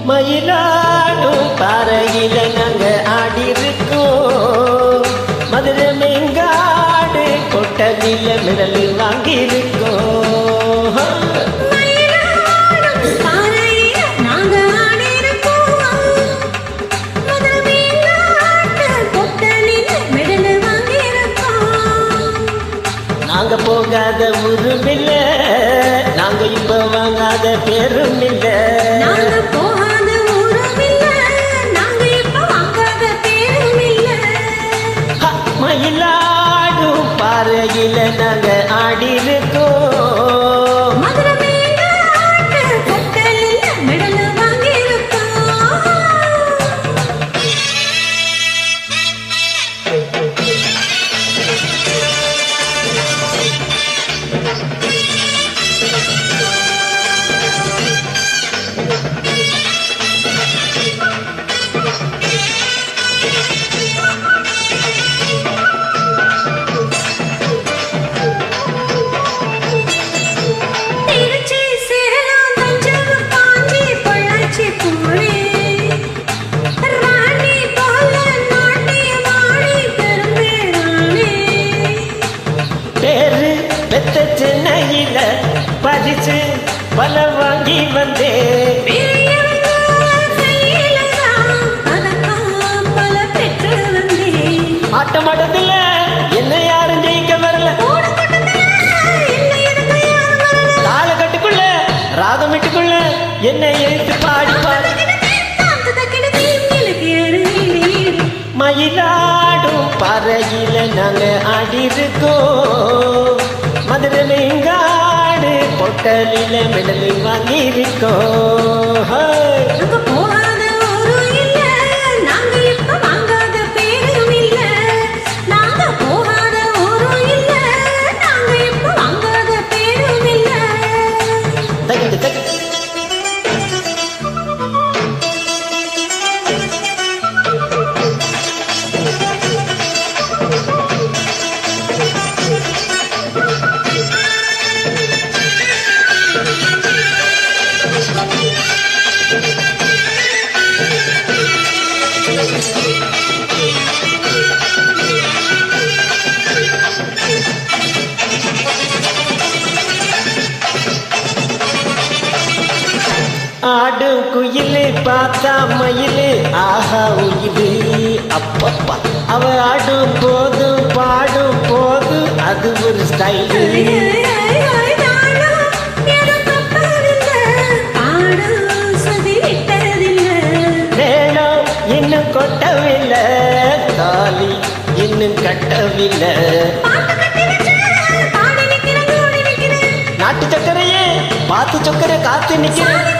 மயிலாடும் பாறையில நாங்க ஆடிருக்கோம், மதுரை மெங்காடு கொட்டதில மிடல் வாங்கியிருக்கோம். நாங்க போகாத ஊருமில்ல, நாங்க இப்ப வாங்காத பேரும் இல்ல. மயிலாடும் பாறையில நாங்க ஆடிருக்கோம், சென்னையில பரிசு பல வாங்கி வந்தே. ஆட்டமாட்டத்துல என்ன யாரும் ஜெயிக்க வரல, தாளக்கட்டுக்குள்ள ராகமிட்டுக்குள்ள என்ன எழுத்து பாடி பாடி. மயிலாடும் பறையில நாங்க ஆடிருக்கோம், மதுரை மெங்காடு பொட்டலில மெடல் வாங்கியிருக்கோம். ஆடும் குயிலு பார்த்தா மயிலு ஆஹா உயிலு அப்பப்பா. அவ ஆடும் போது பாடும் போது அது ஒரு ஸ்டைலு. மேளம் இன்னும் கொட்டவில்லை, தாலி இன்னும் கட்டவில்லை. நாட்டு சக்கரையே பாத்து சக்கரை காத்து நிக்கிறேன்.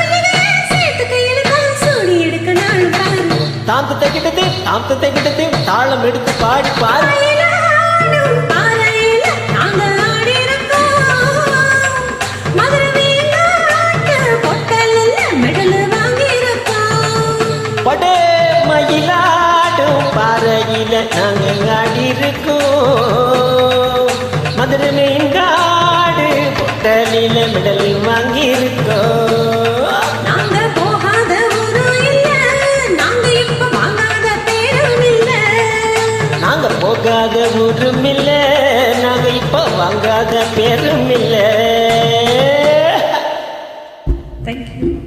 தாம்பத்தை கிட்டது தாளம் எடுத்து பாடி பாரு. படே மயிலாடும் பாறையில நாங்க ஆடிருக்கோம், மதுரை மெங்காடு பொட்டலில மெடல் வாங்கியிருக்கோம். போகாத ஊரும் இல்ல, நாங்க இப்ப வாங்காத பேரும் இல்ல. Thank you.